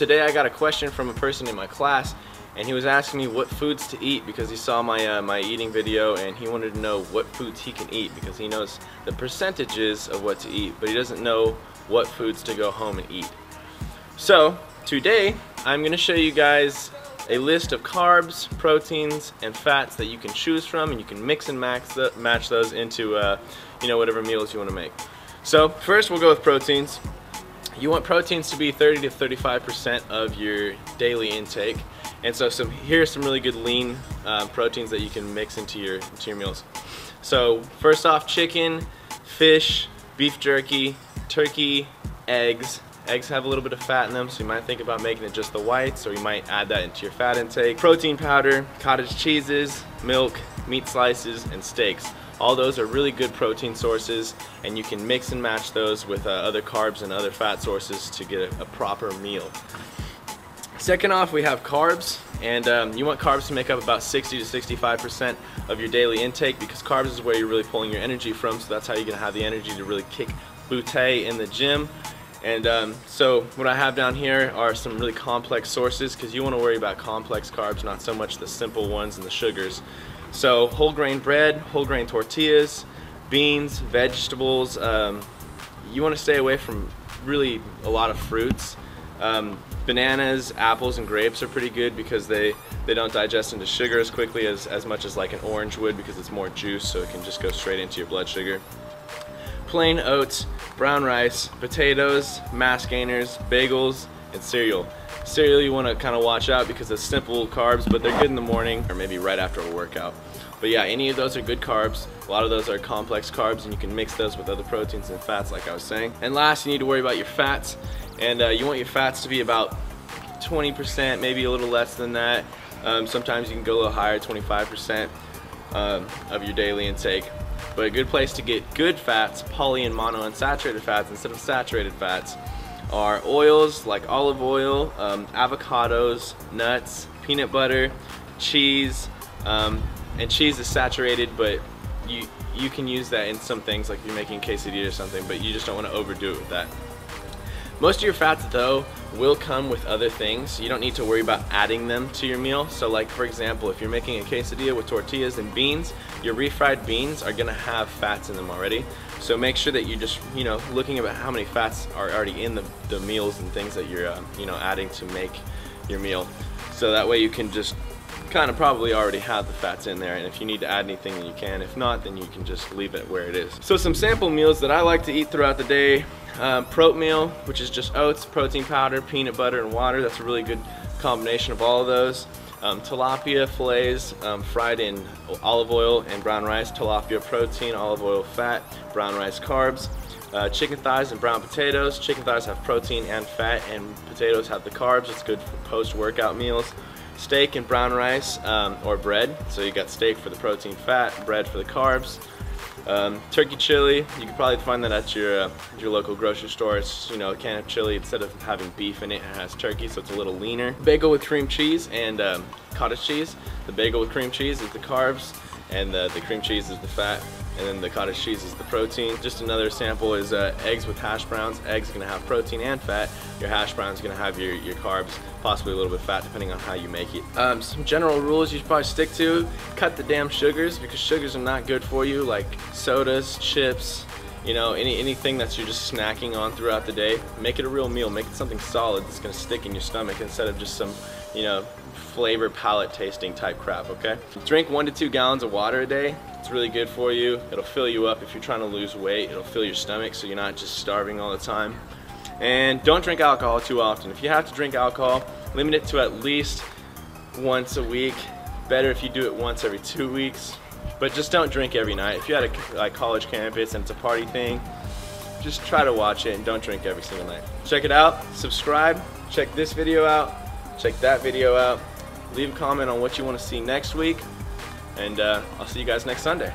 today I got a question from a person in my class, and he was asking me what foods to eat because he saw my my eating video, and he wanted to know what foods he can eat because he knows the percentages of what to eat, but he doesn't know what foods to go home and eat. So today I'm going to show you guys a list of carbs, proteins, and fats that you can choose from, and you can mix and match those into you know, whatever meals you want to make. So first we'll go with proteins. You want proteins to be 30 to 35% of your daily intake, and so here's some really good lean proteins that you can mix into your meals. So first off, chicken, fish, beef jerky, turkey, eggs. Eggs have a little bit of fat in them, so you might think about making it just the whites, or you might add that into your fat intake. Protein powder, cottage cheeses, milk, meat slices, and steaks. All those are really good protein sources, and you can mix and match those with other carbs and other fat sources to get a proper meal. Second off, we have carbs, and you want carbs to make up about 60 to 65% of your daily intake, because carbs is where you're really pulling your energy from, so that's how you're going to have the energy to really kick butte in the gym. And so what I have down here are some really complex sources, because you want to worry about complex carbs, not so much the simple ones and the sugars. So whole grain bread, whole grain tortillas, beans, vegetables. You want to stay away from really a lot of fruits. Bananas, apples, and grapes are pretty good because they don't digest into sugar as quickly as much as like an orange would, because it's more juice, so it can just go straight into your blood sugar. Plain oats, brown rice, potatoes, mass gainers, bagels, and cereal. Cereal you want to kind of watch out because it's simple carbs, but they're good in the morning or maybe right after a workout. But yeah, any of those are good carbs. A lot of those are complex carbs, and you can mix those with other proteins and fats like I was saying. And last, you need to worry about your fats, and you want your fats to be about 20%, maybe a little less than that. Sometimes you can go a little higher, 25% of your daily intake. But a good place to get good fats, poly and monounsaturated fats instead of saturated fats, are oils like olive oil, avocados, nuts, peanut butter, cheese, and cheese is saturated, but you can use that in some things, like if you're making quesadilla or something, but you just don't want to overdo it with that. Most of your fats though will come with other things. You don't need to worry about adding them to your meal. So like for example, if you're making a quesadilla with tortillas and beans, your refried beans are gonna have fats in them already. So make sure that you just, you know, looking at how many fats are already in the meals and things that you're, you know, adding to make your meal. So that way you can just kind of probably already have the fats in there, and if you need to add anything then you can. If not, then you can just leave it where it is. So some sample meals that I like to eat throughout the day. Prote meal, which is just oats, protein powder, peanut butter, and water. That's a really good combination of all of those. Tilapia fillets fried in olive oil and brown rice. Tilapia protein, olive oil fat, brown rice carbs. Chicken thighs and brown potatoes. Chicken thighs have protein and fat, and potatoes have the carbs. It's good for post-workout meals. Steak and brown rice or bread. So you got steak for the protein, fat, bread for the carbs. Turkey chili, you can probably find that at your local grocery store. It's, you know, a can of chili. Instead of having beef in it, it has turkey, so it's a little leaner. Bagel with cream cheese and cottage cheese. The bagel with cream cheese is the carbs, and the cream cheese is the fat, and then the cottage cheese is the protein. Just another sample is eggs with hash browns. Eggs are going to have protein and fat. Your hash browns are going to have your carbs, possibly a little bit of fat depending on how you make it. Some general rules you should probably stick to: cut the damn sugars, because sugars are not good for you, like sodas, chips, you know, anything that you're just snacking on throughout the day. Make it a real meal. Make it something solid that's going to stick in your stomach instead of just some, you know, flavor palate tasting type crap, okay? Drink 1 to 2 gallons of water a day. It's really good for you. It'll fill you up if you're trying to lose weight. It'll fill your stomach so you're not just starving all the time. And don't drink alcohol too often. If you have to drink alcohol, limit it to at least once a week. Better if you do it once every 2 weeks. But just don't drink every night. If you're at a college campus and it's a party thing, just try to watch it and don't drink every single night. Check it out, subscribe, check this video out, check that video out. Leave a comment on what you want to see next week, and I'll see you guys next Sunday.